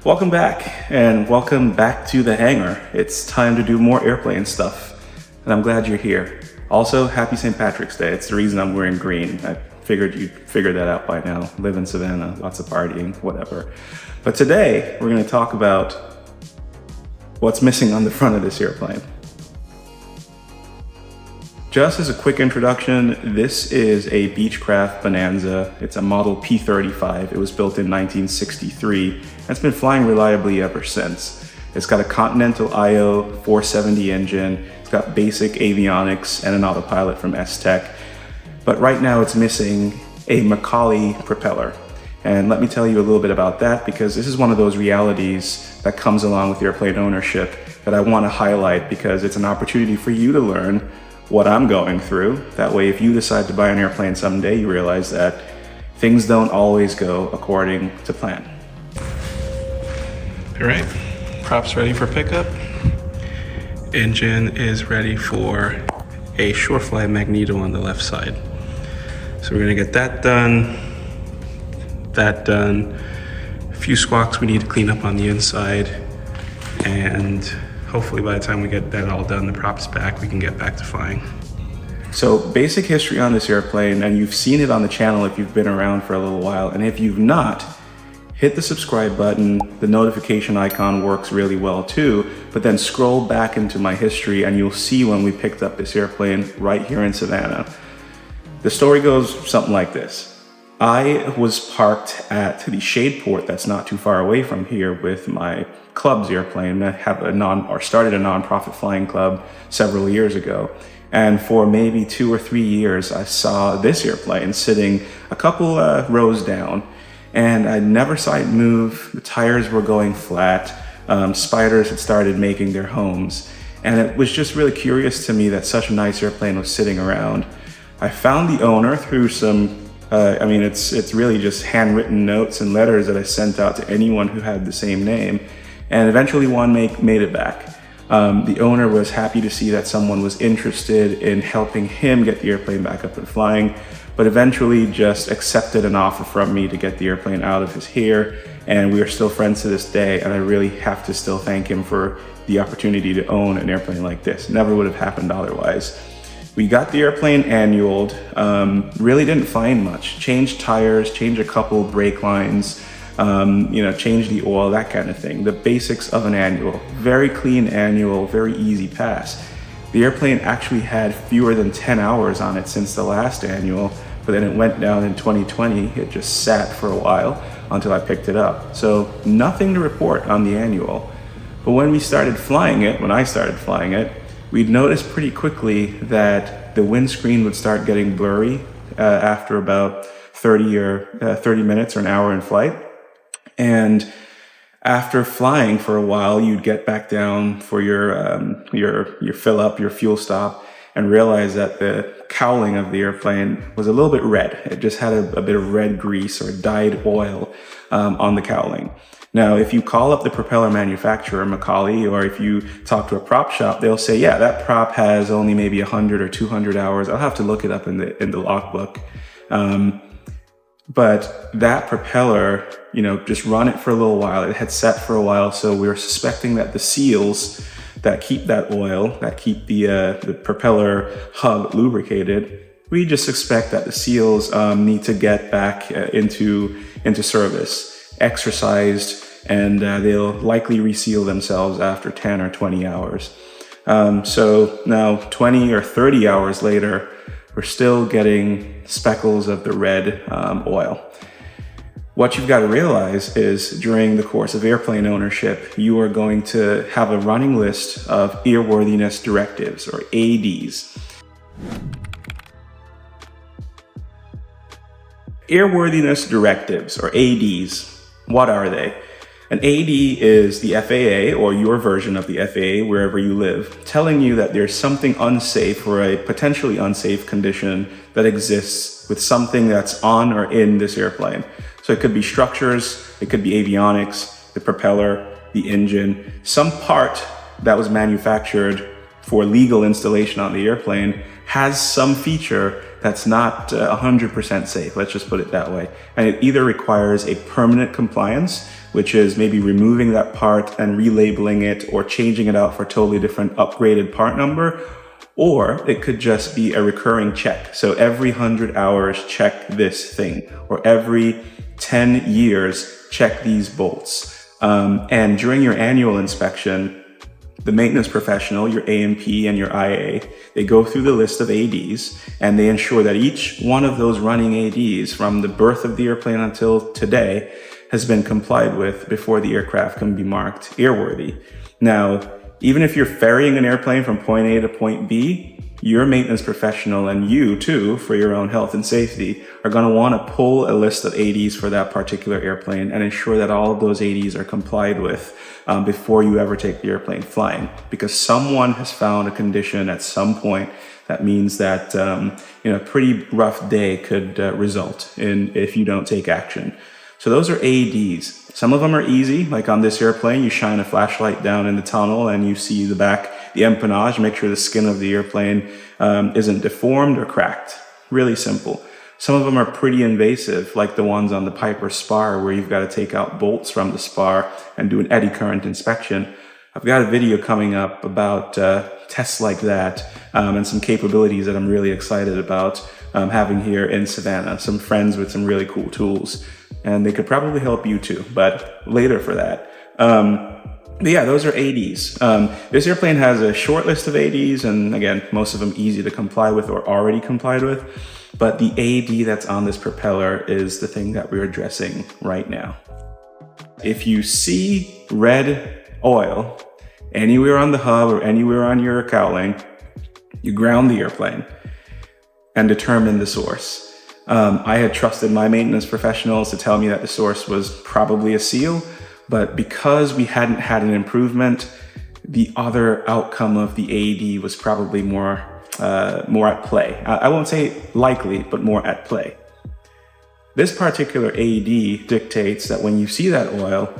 Welcome back, and welcome back to the hangar. It's time to do more airplane stuff, and I'm glad you're here. Also, happy St. Patrick's Day. It's the reason I'm wearing green. I figured you'd figure that out by now. Live in Savannah, lots of partying, whatever. But today, we're gonna talk about what's missing on the front of this airplane. Just as a quick introduction, this is a Beechcraft Bonanza. It's a model P35. It was built in 1963, and it's been flying reliably ever since. It's got a Continental IO 470 engine. It's got basic avionics and an autopilot from S-Tech. But right now it's missing a Macaulay propeller. And let me tell you a little bit about that, because this is one of those realities that comes along with airplane ownership that I want to highlight, because it's an opportunity for you to learn what I'm going through. That way, if you decide to buy an airplane someday, you realize that things don't always go according to plan. All right, props ready for pickup. Engine is ready for a SureFly Magneto on the left side. So we're gonna get that done, a few squawks we need to clean up on the inside, and hopefully by the time we get that all done, the props back, we can get back to flying. So basic history on this airplane, and you've seen it on the channel if you've been around for a little while, and if you've not, hit the subscribe button. The notification icon works really well too, but then scroll back into my history and you'll see when we picked up this airplane right here in Savannah. The story goes something like this. I was parked at the shade port that's not too far away from here with my club's airplane. I have started a nonprofit flying club several years ago. And for maybe 2 or 3 years, I saw this airplane sitting a couple rows down, and I never saw it move. The tires were going flat. Spiders had started making their homes. And it was just really curious to me that such a nice airplane was sitting around. I found the owner through some it's really just handwritten notes and letters that I sent out to anyone who had the same name. And eventually one made it back. The owner was happy to see that someone was interested in helping him get the airplane back up and flying, but eventually just accepted an offer from me to get the airplane out of his hair. And we are still friends to this day. And I really have to still thank him for the opportunity to own an airplane like this. Never would have happened otherwise. We got the airplane annualed, really didn't find much. Changed tires, changed a couple brake lines, changed the oil, that kind of thing. The basics of an annual. Very clean annual, very easy pass. The airplane actually had fewer than 10 hours on it since the last annual, but then it went down in 2020. It just sat for a while until I picked it up. So nothing to report on the annual. But when I started flying it, we'd noticed pretty quickly that the windscreen would start getting blurry after about 30 minutes or an hour in flight. And after flying for a while, you'd get back down for your fill up, your fuel stop, and realize that the cowling of the airplane was a little bit red. It just had a bit of red grease or dyed oil on the cowling. Now, if you call up the propeller manufacturer, Macaulay, or if you talk to a prop shop, they'll say, yeah, that prop has only maybe 100 or 200 hours. I'll have to look it up in the logbook. But that propeller, just run it for a little while. It had set for a while, so we were suspecting that the seals that keep that oil, that keep the propeller hub lubricated, we just expect that the seals need to get back into service, exercised, and they'll likely reseal themselves after 10 or 20 hours. So now 20 or 30 hours later, we're still getting speckles of the red oil. What you've got to realize is during the course of airplane ownership, you are going to have a running list of Airworthiness Directives, or ADs. Airworthiness Directives, or ADs, what are they? An AD is the FAA, or your version of the FAA, wherever you live, telling you that there's something unsafe or a potentially unsafe condition that exists with something that's on or in this airplane. So it could be structures, it could be avionics, the propeller, the engine, some part that was manufactured for legal installation on the airplane has some feature that's not 100% safe, let's just put it that way. And it either requires a permanent compliance, which is maybe removing that part and relabeling it or changing it out for a totally different upgraded part number, or it could just be a recurring check. So every 100 hours, check this thing, or every 10 years, check these bolts. And during your annual inspection, the maintenance professional, your A&P and your IA, they go through the list of ADs and they ensure that each one of those running ADs from the birth of the airplane until today has been complied with before the aircraft can be marked airworthy. Now, even if you're ferrying an airplane from point A to point B, your maintenance professional and you too, for your own health and safety, are going to want to pull a list of ADs for that particular airplane and ensure that all of those ADs are complied with before you ever take the airplane flying. Because someone has found a condition at some point that means that a pretty rough day could result in if you don't take action. So those are ADs. Some of them are easy, like on this airplane, you shine a flashlight down in the tunnel and you see the back, the empennage, make sure the skin of the airplane isn't deformed or cracked. Really simple. Some of them are pretty invasive, like the ones on the Piper spar, where you've got to take out bolts from the spar and do an eddy current inspection. I've got a video coming up about tests like that and some capabilities that I'm really excited about having here in Savannah. Some friends with some really cool tools. And they could probably help you too, but later for that. But yeah, those are ADs. This airplane has a short list of ADs, and again, most of them easy to comply with or already complied with. But the AD that's on this propeller is the thing that we're addressing right now. If you see red oil anywhere on the hub or anywhere on your cowling, you ground the airplane and determine the source. I had trusted my maintenance professionals to tell me that the source was probably a seal, but because we hadn't had an improvement, the other outcome of the AD was probably more at play. I won't say likely, but more at play. This particular AD dictates that when you see that oil,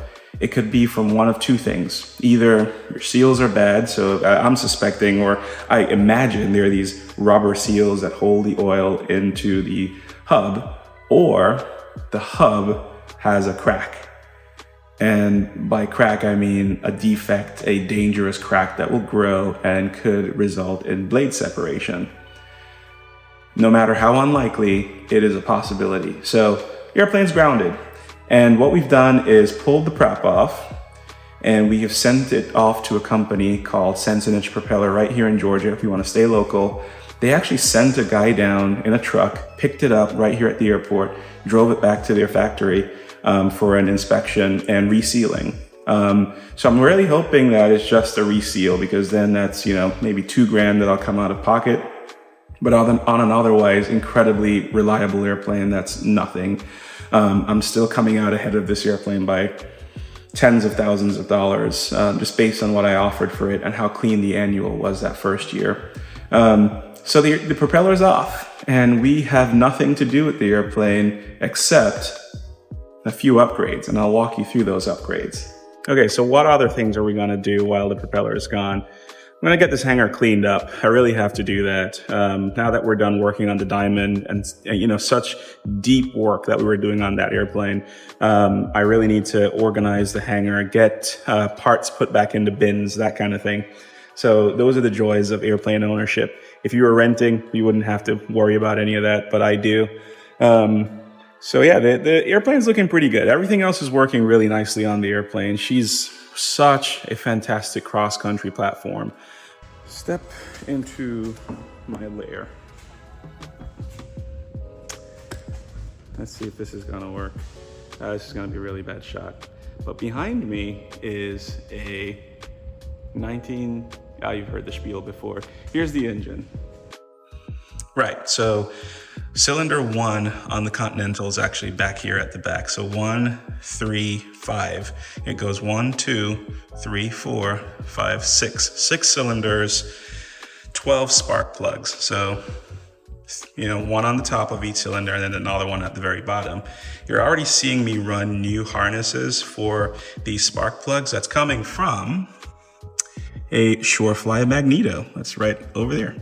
it could be from one of two things. Either your seals are bad, so I'm suspecting, or I imagine there are these rubber seals that hold the oil into the hub, or the hub has a crack. And by crack, I mean a defect, a dangerous crack that will grow and could result in blade separation. No matter how unlikely, it is a possibility. So the airplane's grounded. And what we've done is pulled the prop off, and we have sent it off to a company called Sense&Itch Propeller right here in Georgia, if you want to stay local. They actually sent a guy down in a truck, picked it up right here at the airport, drove it back to their factory for an inspection and resealing. So I'm really hoping that it's just a reseal, because then that's, maybe $2,000 that I'll come out of pocket. But on an otherwise incredibly reliable airplane, that's nothing. I'm still coming out ahead of this airplane by tens of thousands of dollars, just based on what I offered for it and how clean the annual was that first year. So the propeller's off, and we have nothing to do with the airplane except a few upgrades, and I'll walk you through those upgrades. Okay, so what other things are we gonna do while the propeller is gone? I'm gonna get this hangar cleaned up. I really have to do that. Now that we're done working on the diamond and such deep work that we were doing on that airplane, I really need to organize the hangar, get parts put back into bins, that kind of thing. So those are the joys of airplane ownership. If you were renting, you wouldn't have to worry about any of that, but I do. So yeah, the airplane's looking pretty good. Everything else is working really nicely on the airplane. She's such a fantastic cross-country platform. Step into my lair. Let's see if this is gonna work. This is gonna be a really bad shot. But behind me is a you've heard the spiel before. Here's the engine. Right, so cylinder 1 on the Continental is actually back here at the back. So 1, 3, 5. It goes 1, 2, 3, 4, 5, 6. 6 cylinders, 12 spark plugs. So, one on the top of each cylinder and then another one at the very bottom. You're already seeing me run new harnesses for these spark plugs. That's coming from a SureFly Magneto. That's right over there.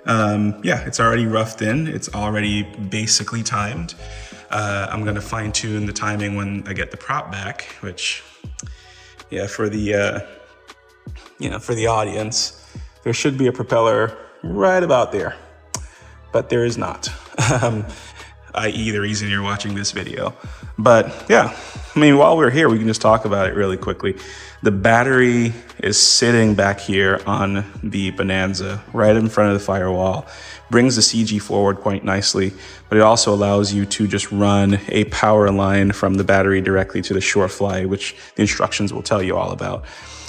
Yeah, it's already roughed in. It's already basically timed. I'm gonna fine tune the timing when I get the prop back, which, yeah, for the for the audience, there should be a propeller right about there, but there is not. I.e. the reason you're watching this video. But yeah, I mean, while we're here, we can just talk about it really quickly. The battery is sitting back here on the Bonanza, right in front of the firewall. Brings the CG forward quite nicely, but it also allows you to just run a power line from the battery directly to the SureFly, which the instructions will tell you all about.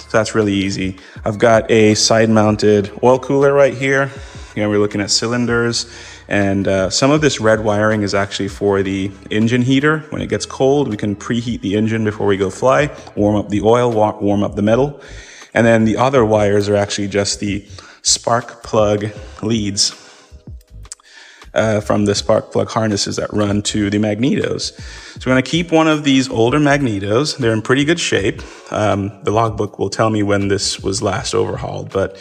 So that's really easy. I've got a side-mounted oil cooler right here. We're looking at cylinders, and some of this red wiring is actually for the engine heater. When it gets cold, we can preheat the engine before we go fly, warm up the oil, warm up the metal. And then the other wires are actually just the spark plug leads from the spark plug harnesses that run to the magnetos. So we're gonna keep one of these older magnetos. They're in pretty good shape. The logbook will tell me when this was last overhauled, but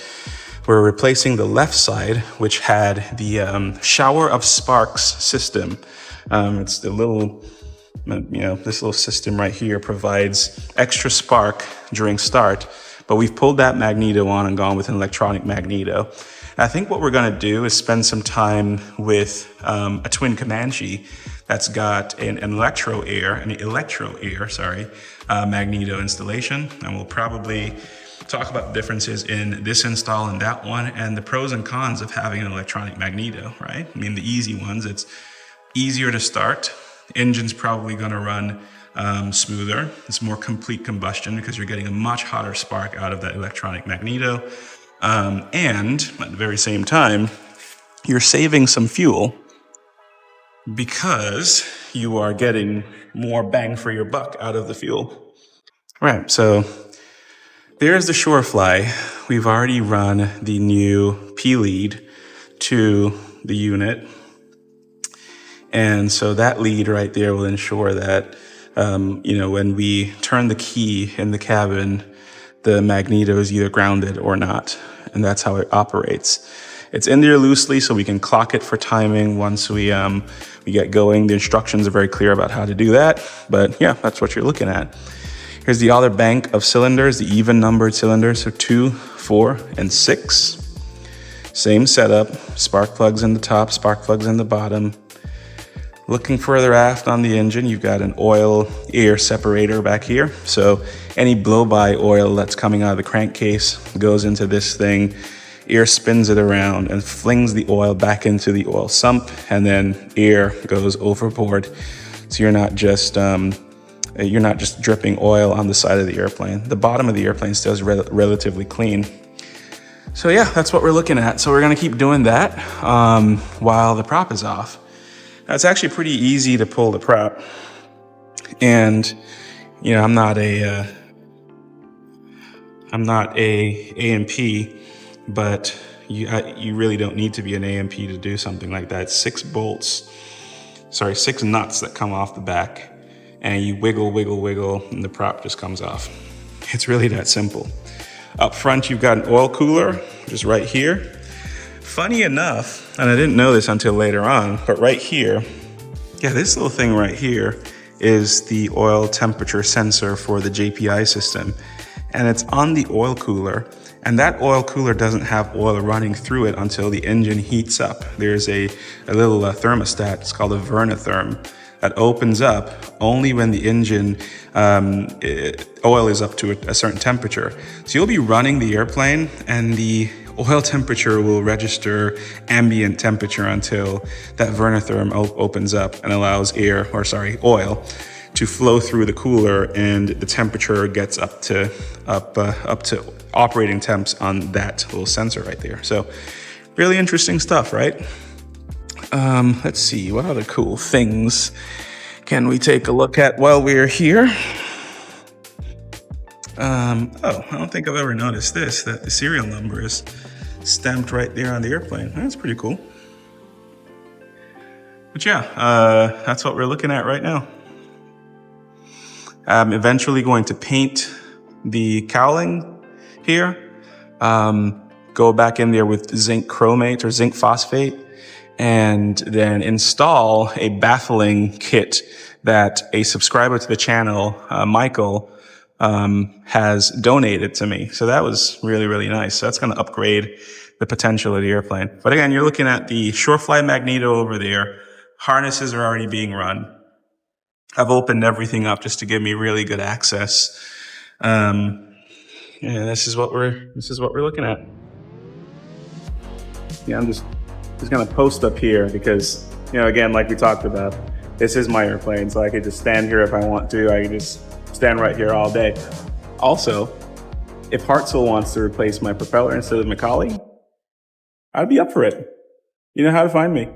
we're replacing the left side, which had the shower of sparks system. It's the little, this little system right here provides extra spark during start, but we've pulled that magneto on and gone with an electronic magneto. I think what we're gonna do is spend some time with a twin Comanche that's got an electro air magneto installation, and we'll probably talk about the differences in this install and that one, and the pros and cons of having an electronic magneto, right? I mean, the easy ones, it's easier to start. Engine's probably gonna run smoother. It's more complete combustion because you're getting a much hotter spark out of that electronic magneto. And at the very same time, you're saving some fuel because you are getting more bang for your buck out of the fuel. Right, so there's the SureFly. We've already run the new P-lead to the unit. And so that lead right there will ensure that, when we turn the key in the cabin, the magneto is either grounded or not. And that's how it operates. It's in there loosely so we can clock it for timing once we get going. The instructions are very clear about how to do that. But yeah, that's what you're looking at. Here's the other bank of cylinders, the even numbered cylinders, so 2, 4, and 6. Same setup, spark plugs in the top, spark plugs in the bottom. Looking further aft on the engine, you've got an oil air separator back here. So any blow-by oil that's coming out of the crankcase goes into this thing, air spins it around and flings the oil back into the oil sump, and then air goes overboard. So you're not just dripping oil on the side of the airplane. The bottom of the airplane still is relatively clean. So yeah, that's what we're looking at. So we're gonna keep doing that while the prop is off. Now, it's actually pretty easy to pull the prop. And, I'm not a A&P, but you really don't need to be an A&P to do something like that. 6 nuts that come off the back, and you wiggle, wiggle, wiggle, and the prop just comes off. It's really that simple. Up front, you've got an oil cooler, just right here. Funny enough, and I didn't know this until later on, but right here, this little thing right here is the oil temperature sensor for the JPI system. And it's on the oil cooler, and that oil cooler doesn't have oil running through it until the engine heats up. There's a little thermostat, it's called a Vernatherm, that opens up only when the engine oil is up to a certain temperature. So you'll be running the airplane and the oil temperature will register ambient temperature until that Vernatherm opens up and allows oil to flow through the cooler, and the temperature gets up to operating temps on that little sensor right there. So really interesting stuff, right? Let's see, what other cool things can we take a look at while we're here? I don't think I've ever noticed this, that the serial number is stamped right there on the airplane. That's pretty cool. But yeah, that's what we're looking at right now. I'm eventually going to paint the cowling here. go back in there with zinc chromate or zinc phosphate, and then install a baffling kit that a subscriber to the channel, Michael, has donated to me. So that was really, really nice. So that's going to upgrade the potential of the airplane. But again, you're looking at the SureFly Magneto over there. Harnesses are already being run. I've opened everything up just to give me really good access. And this is what we're looking at. Yeah, I'm just gonna post up here because, you know, again, like we talked about, this is my airplane, so I could just stand here if I want to. I can just stand right here all day. Also, if Hartzell wants to replace my propeller instead of Macaulay, I'd be up for it. You know how to find me.